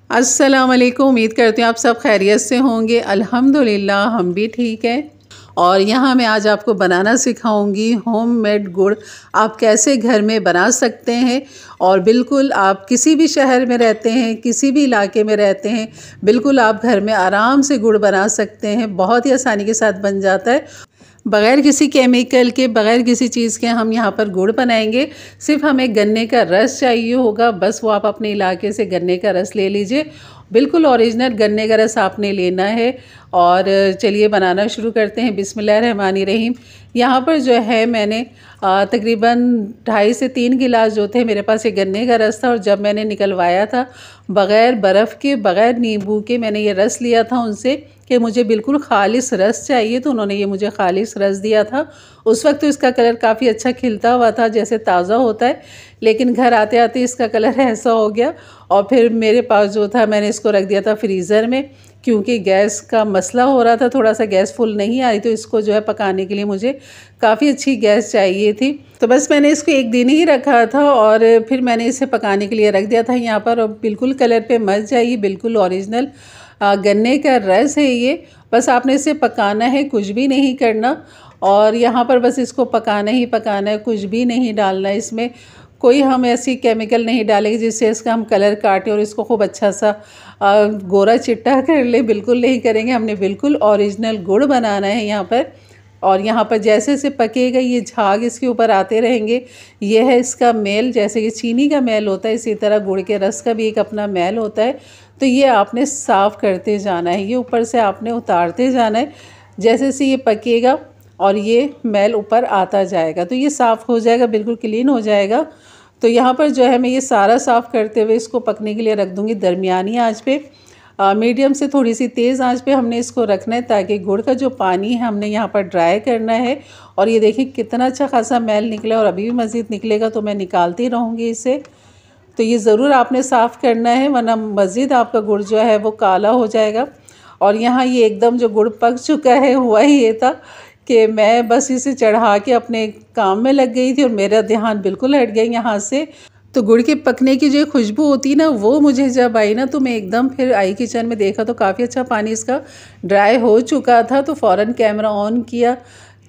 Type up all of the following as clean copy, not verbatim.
अस्सलाम वालेकुम। उम्मीद करती हूँ आप सब खैरियत से होंगे। अल्हम्दुलिल्लाह हम भी ठीक हैं। और यहाँ मैं आज आपको बनाना सिखाऊंगी होममेड गुड़ आप कैसे घर में बना सकते हैं। और बिल्कुल आप किसी भी शहर में रहते हैं, किसी भी इलाके में रहते हैं, बिल्कुल आप घर में आराम से गुड़ बना सकते हैं। बहुत ही आसानी के साथ बन जाता है, बग़ैर किसी केमिकल के, बग़ैर किसी चीज़ के हम यहाँ पर गुड़ बनाएंगे। सिर्फ हमें गन्ने का रस चाहिए होगा, बस वो आप अपने इलाके से गन्ने का रस ले लीजिए। बिल्कुल ओरिजिनल गन्ने का रस आपने लेना है। और चलिए बनाना शुरू करते हैं। बिस्मिल्लाहिर्रहमानिर्रहीम। यहाँ पर जो है मैंने तकरीबन 2.5 से 3 गिलास जो थे मेरे पास ये गन्ने का रस था। और जब मैंने निकलवाया था बग़ैर बर्फ़ के, बग़ैर नींबू के मैंने ये रस लिया था उनसे कि मुझे बिल्कुल ख़ालिस रस चाहिए, तो उन्होंने ये मुझे ख़ालिस रस दिया था। उस वक्त तो इसका कलर काफ़ी अच्छा खिलता हुआ था, जैसे ताज़ा होता है, लेकिन घर आते आते इसका कलर ऐसा हो गया। और फिर मेरे पास जो था मैंने इसको रख दिया था फ्रीज़र में, क्योंकि गैस का मसला हो रहा था, थोड़ा सा गैस फुल नहीं आ रही, तो इसको जो है पकाने के लिए मुझे काफ़ी अच्छी गैस चाहिए थी। तो बस मैंने इसको 1 दिन ही रखा था और फिर मैंने इसे पकाने के लिए रख दिया था यहाँ पर। और बिल्कुल कलर पे मत जाइए, बिल्कुल ओरिजिनल गन्ने का रस है ये। बस आपने इसे पकाना है, कुछ भी नहीं करना। और यहाँ पर बस इसको पकाना ही पकाना है, कुछ भी नहीं डालना है इसमें। कोई हम ऐसी केमिकल नहीं डालेंगे जिससे इसका हम कलर काटें और इसको खूब अच्छा सा गोरा चिट्टा कर ले, बिल्कुल नहीं करेंगे। हमने बिल्कुल ओरिजिनल गुड़ बनाना है यहाँ पर। और यहाँ पर जैसे जैसे पकेगा ये झाग इसके ऊपर आते रहेंगे। ये है इसका मैल, जैसे कि चीनी का मैल होता है, इसी तरह गुड़ के रस का भी एक अपना मैल होता है। तो ये आपने साफ़ करते जाना है, ये ऊपर से आपने उतारते जाना है। जैसे जैसे ये पकेगा और ये मैल ऊपर आता जाएगा तो ये साफ़ हो जाएगा, बिल्कुल क्लीन हो जाएगा। तो यहाँ पर जो है मैं ये सारा साफ़ करते हुए इसको पकने के लिए रख दूँगी दरमियानी आंच पे। मीडियम से थोड़ी सी तेज़ आंच पे हमने इसको रखना है, ताकि गुड़ का जो पानी है हमने यहाँ पर ड्राई करना है। और ये देखिए कितना अच्छा खासा मैल निकला, और अभी भी मज़ीद निकलेगा तो मैं निकालती रहूँगी इसे। तो ये ज़रूर आपने साफ़ करना है, वरना मज़ीद आपका गुड़ जो है वो काला हो जाएगा। और यहाँ ये एकदम जो गुड़ पक चुका है, हुआ ही ये था कि मैं बस इसे चढ़ा के अपने काम में लग गई थी और मेरा ध्यान बिल्कुल हट गया यहाँ से। तो गुड़ के पकने की जो खुशबू होती है ना, वो मुझे जब आई ना, तो मैं एकदम फिर आई किचन में, देखा तो काफ़ी अच्छा पानी इसका ड्राई हो चुका था। तो फ़ौरन कैमरा ऑन किया।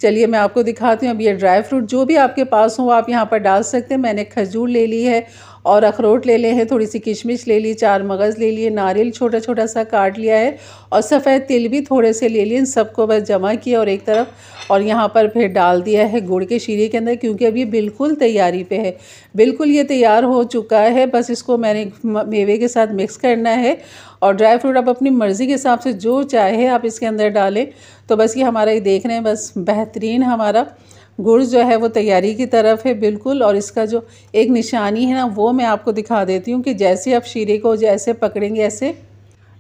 चलिए मैं आपको दिखाती हूँ। अब ये ड्राई फ्रूट जो भी आपके पास हो आप यहाँ पर डाल सकते हैं। मैंने खजूर ले ली है और अखरोट ले लिए हैं, थोड़ी सी किशमिश ले ली, 4 मगज़ ले लिए, नारियल छोटा छोटा सा काट लिया है, और सफ़ेद तिल भी थोड़े से ले लिए। इन सबको बस जमा किया और एक तरफ, और यहाँ पर फिर डाल दिया है गुड़ के शीरे के अंदर, क्योंकि अब ये बिल्कुल तैयारी पे है, बिल्कुल ये तैयार हो चुका है। बस इसको मैंने मेवे के साथ मिक्स करना है। और ड्राई फ्रूट आप अपनी मर्ज़ी के हिसाब से जो चाहे आप इसके अंदर डालें। तो बस ये हमारा ये देख रहे हैं, बस बेहतरीन हमारा गुड़ जो है वो तैयारी की तरफ है बिल्कुल। और इसका जो एक निशानी है ना, वो मैं आपको दिखा देती हूँ कि जैसे आप शीरे को जैसे पकड़ेंगे ऐसे,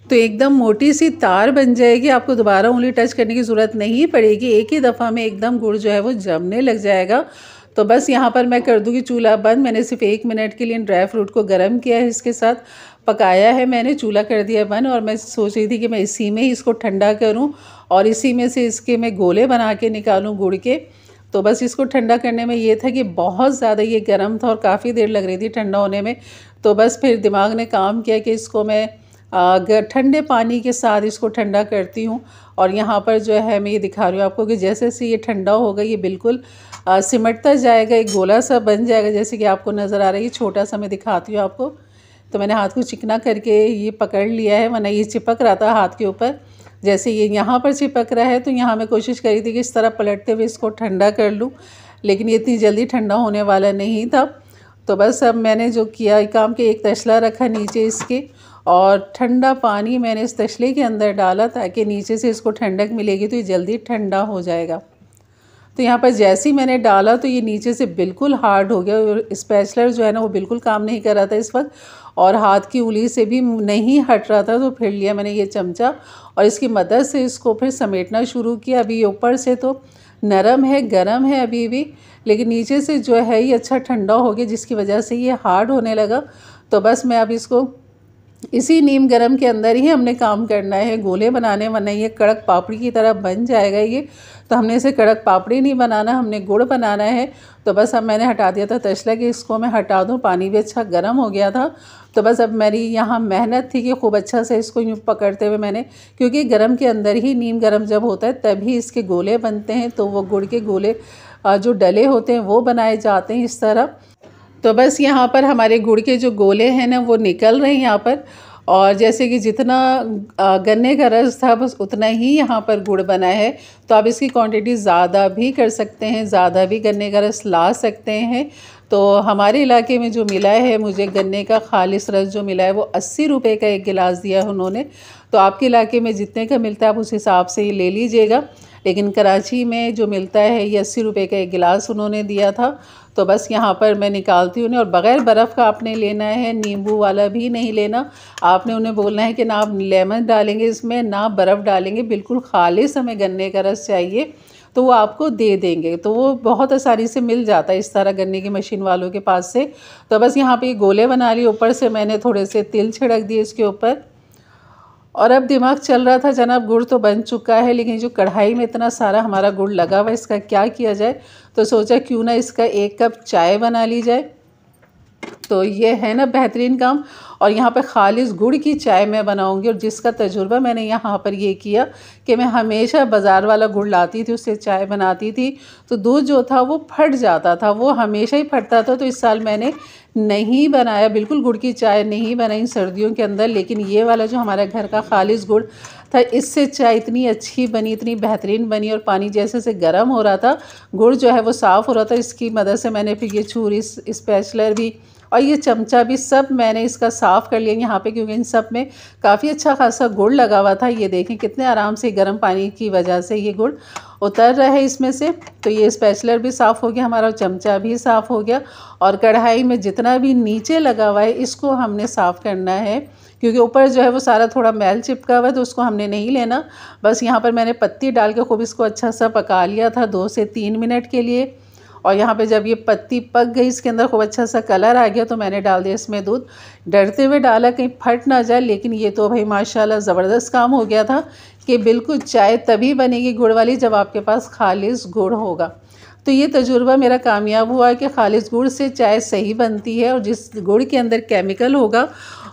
तो एकदम मोटी सी तार बन जाएगी। आपको दोबारा उंगली टच करने की ज़रूरत नहीं पड़ेगी, एक ही दफ़ा में एकदम गुड़ जो है वो जमने लग जाएगा। तो बस यहाँ पर मैं कर दूँगी चूल्हा बंद। मैंने सिर्फ 1 मिनट के लिए ड्राई फ्रूट को गर्म किया है, इसके साथ पकाया है मैंने, चूल्हा कर दिया बंद। और मैं सोच रही थी कि मैं इसी में ही इसको ठंडा करूँ और इसी में से इसके मैं गोले बना के निकालूँ गुड़ के। तो बस इसको ठंडा करने में ये था कि बहुत ज़्यादा ये गर्म था और काफ़ी देर लग रही थी ठंडा होने में। तो बस फिर दिमाग ने काम किया कि इसको मैं ठंडे पानी के साथ इसको ठंडा करती हूँ। और यहाँ पर जो है मैं ये दिखा रही हूँ आपको कि जैसे जैसे ये ठंडा होगा ये बिल्कुल सिमटता जाएगा, एक गोला सा बन जाएगा, जैसे कि आपको नज़र आ रहा है। ये छोटा सा मैं दिखाती हूँ आपको। तो मैंने हाथ को चिकना करके ये पकड़ लिया है, वरना ये चिपक रहा था हाथ के ऊपर। जैसे ये यहाँ पर चिपक रहा है, तो यहाँ मैं कोशिश करी थी कि इस तरह पलटते हुए इसको ठंडा कर लूँ, लेकिन ये इतनी जल्दी ठंडा होने वाला नहीं था। तो बस अब मैंने जो किया काम के एक तसला रखा नीचे इसके, और ठंडा पानी मैंने इस तसले के अंदर डाला, ताकि नीचे से इसको ठंडक मिलेगी तो ये जल्दी ठंडा हो जाएगा। तो यहाँ पर जैसे ही मैंने डाला तो ये नीचे से बिल्कुल हार्ड हो गया, और स्पैचुलर जो है ना वो बिल्कुल काम नहीं कर रहा था इस वक्त, और हाथ की उंगली से भी नहीं हट रहा था। तो फिर लिया मैंने ये चमचा और इसकी मदद से इसको फिर समेटना शुरू किया। अभी ऊपर से तो नरम है, गरम है अभी भी, लेकिन नीचे से जो है ये अच्छा ठंडा हो गया, जिसकी वजह से ये हार्ड होने लगा। तो बस मैं अब इसको इसी नीम गरम के अंदर ही हमने काम करना है, गोले बनाने, वरना ये कड़क पापड़ी की तरह बन जाएगा ये। तो हमने इसे कड़क पापड़ी नहीं बनाना, हमने गुड़ बनाना है। तो बस अब मैंने हटा दिया था तसला कि इसको मैं हटा दूँ, पानी भी अच्छा गर्म हो गया था। तो बस अब मेरी यहाँ मेहनत थी कि खूब अच्छा से इसको यूँ पकड़ते हुए मैंने, क्योंकि गरम के अंदर ही नीम गरम जब होता है तभी इसके गोले बनते हैं, तो वो गुड़ के गोले जो डले होते हैं वो बनाए जाते हैं इस तरह। तो बस यहाँ पर हमारे गुड़ के जो गोले हैं ना वो निकल रहे हैं यहाँ पर, और जैसे कि जितना गन्ने का रस था बस उतना ही यहाँ पर गुड़ बना है। तो आप इसकी क्वांटिटी ज़्यादा भी कर सकते हैं, ज़्यादा भी गन्ने का रस ला सकते हैं। तो हमारे इलाके में जो मिला है मुझे गन्ने का खालिस रस जो मिला है वो 80 रुपये का एक गिलास दिया है उन्होंने। तो आपके इलाके में जितने का मिलता है आप उस हिसाब से ही ले लीजिएगा, लेकिन कराची में जो मिलता है ये 80 रुपये का एक गिलास उन्होंने दिया था। तो बस यहाँ पर मैं निकालती हूँ, और बग़ैर बर्फ़ का आपने लेना है, नींबू वाला भी नहीं लेना। आपने उन्हें बोलना है कि ना आप लेमन डालेंगे इसमें, ना बर्फ़ डालेंगे, बिल्कुल खालिस हमें गन्ने का रस चाहिए, तो वो आपको दे देंगे। तो वो बहुत आसानी से मिल जाता है इस तरह गन्ने की मशीन वालों के पास से। तो बस यहाँ पे गोले बना लिए, ऊपर से मैंने थोड़े से तिल छिड़क दिए इसके ऊपर। और अब दिमाग चल रहा था जनाब गुड़ तो बन चुका है, लेकिन जो कढ़ाई में इतना सारा हमारा गुड़ लगा हुआ है इसका क्या किया जाए। तो सोचा क्यों ना इसका 1 कप चाय बना ली जाए। तो ये है ना बेहतरीन काम। और यहाँ पे खालिस गुड़ की चाय मैं बनाऊंगी, और जिसका तजुर्बा मैंने यहाँ पर ये किया कि मैं हमेशा बाज़ार वाला गुड़ लाती थी, उससे चाय बनाती थी, तो दूध जो था वो फट जाता था, वो हमेशा ही फटता था। तो इस साल मैंने नहीं बनाया, बिल्कुल गुड़ की चाय नहीं बनाई सर्दियों के अंदर, लेकिन ये वाला जो हमारे घर का खालिस गुड़ था इससे चाय इतनी अच्छी बनी, इतनी बेहतरीन बनी। और पानी जैसे से गर्म हो रहा था, गुड़ जो है वो साफ़ हो रहा था। इसकी मदद से मैंने फिर ये छुरी, स्पैचुलर भी और ये चमचा भी सब मैंने इसका साफ़ कर लिया यहाँ पे, क्योंकि इन सब में काफ़ी अच्छा खासा गुड़ लगा हुआ था। ये देखें कितने आराम से गर्म पानी की वजह से ये गुड़ उतर रहा है इसमें से। तो ये स्पैचुलर भी साफ़ हो गया हमारा, चमचा भी साफ़ हो गया। और कढ़ाई में जितना भी नीचे लगा हुआ है इसको हमने साफ़ करना है, क्योंकि ऊपर जो है वो सारा थोड़ा मैल चिपका हुआ है, तो उसको हमने नहीं लेना। बस यहाँ पर मैंने पत्ती डाल के खूब इसको अच्छा सा पका लिया था 2 से 3 मिनट के लिए। और यहाँ पे जब ये पत्ती पक गई, इसके अंदर खूब अच्छा सा कलर आ गया, तो मैंने डाल दिया इसमें दूध। डरते हुए डाला कहीं फट ना जाए, लेकिन ये तो भाई माशाल्लाह ज़बरदस्त काम हो गया था कि बिल्कुल चाय तभी बनेगी गुड़ वाली जब आपके पास खालिस गुड़ होगा। तो ये तजुर्बा मेरा कामयाब हुआ कि खालिस गुड़ से चाय सही बनती है, और जिस गुड़ के अंदर केमिकल होगा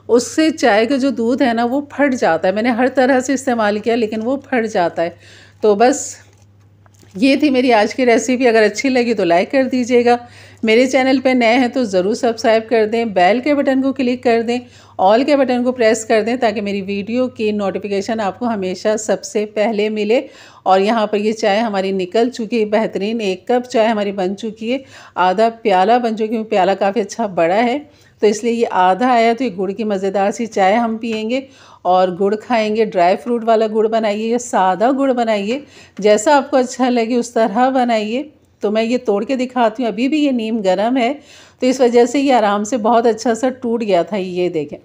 उससे चाय का जो दूध है ना वो फट जाता है। मैंने हर तरह से इस्तेमाल किया लेकिन वो फट जाता है। तो बस ये थी मेरी आज की रेसिपी। अगर अच्छी लगी तो लाइक कर दीजिएगा, मेरे चैनल पे नए हैं तो ज़रूर सब्सक्राइब कर दें, बेल के बटन को क्लिक कर दें, ऑल के बटन को प्रेस कर दें, ताकि मेरी वीडियो की नोटिफिकेशन आपको हमेशा सबसे पहले मिले। और यहाँ पर ये चाय हमारी निकल चुकी है बेहतरीन, 1 कप चाय हमारी बन चुकी है, आधा प्याला बन चुकी है, प्याला काफ़ी अच्छा बड़ा है तो इसलिए ये आधा आया। तो ये गुड़ की मज़ेदार सी चाय हम पियेंगे और गुड़ खाएंगे। ड्राई फ्रूट वाला गुड़ बनाइए या सादा गुड़ बनाइए, जैसा आपको अच्छा लगे उस तरह बनाइए। तो मैं ये तोड़ के दिखाती हूँ, अभी भी ये नीम गर्म है तो इस वजह से ये आराम से बहुत अच्छा सा टूट गया था। ये देखें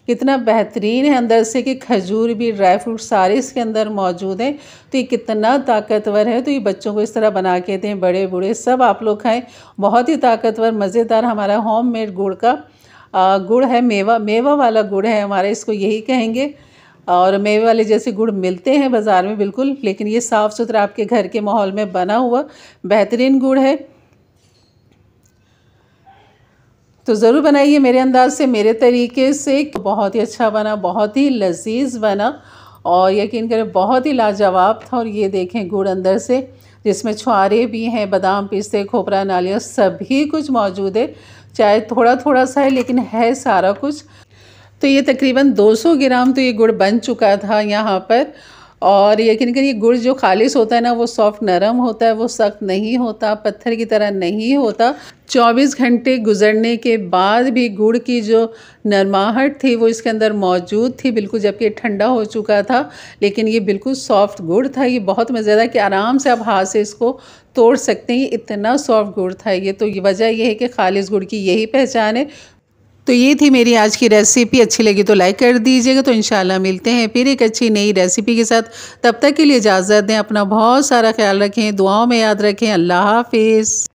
कितना बेहतरीन है अंदर से, कि खजूर भी, ड्राई फ्रूट सारे इसके अंदर मौजूद हैं। तो ये कितना ताकतवर है। तो ये बच्चों को इस तरह बना के दें, बड़े बूढ़े सब आप लोग खाएं। बहुत ही ताकतवर मज़ेदार हमारा होममेड गुड़ का गुड़ है, मेवा वाला गुड़ है हमारा, इसको यही कहेंगे। और मेवे वाले जैसे गुड़ मिलते हैं बाज़ार में बिल्कुल, लेकिन ये साफ़ सुथरा आपके घर के माहौल में बना हुआ बेहतरीन गुड़ है। तो ज़रूर बनाइए मेरे अंदाज से, मेरे तरीके से। बहुत ही अच्छा बना, बहुत ही लजीज बना, और यकीन करें बहुत ही लाजवाब था। और ये देखें गुड़ अंदर से, जिसमें छुआरे भी हैं, बादाम, पिस्ते, खोपरा, नालियाँ सभी कुछ मौजूद है। चाहे थोड़ा थोड़ा सा है लेकिन है सारा कुछ। तो ये तकरीबन 200 ग्राम तो ये गुड़ बन चुका था यहाँ पर। और यकीन करिए गुड़ जो खालिस होता है ना वो सॉफ्ट नरम होता है, वो सख्त नहीं होता, पत्थर की तरह नहीं होता। 24 घंटे गुजरने के बाद भी गुड़ की जो नरमाहट थी वो इसके अंदर मौजूद थी बिल्कुल, जबकि ये ठंडा हो चुका था, लेकिन ये बिल्कुल सॉफ्ट गुड़ था। ये बहुत मज़ेदार कि आराम से आप हाथ से इसको तोड़ सकते हैं, ये इतना सॉफ्ट गुड़ था ये। तो ये वजह यह है कि खालिस गुड़ की यही पहचान है। तो ये थी मेरी आज की रेसिपी। अच्छी लगी तो लाइक कर दीजिएगा। तो इंशाल्लाह मिलते हैं फिर एक अच्छी नई रेसिपी के साथ। तब तक के लिए इजाज़त दें, अपना बहुत सारा ख्याल रखें, दुआओं में याद रखें। अल्लाह हाफिज़।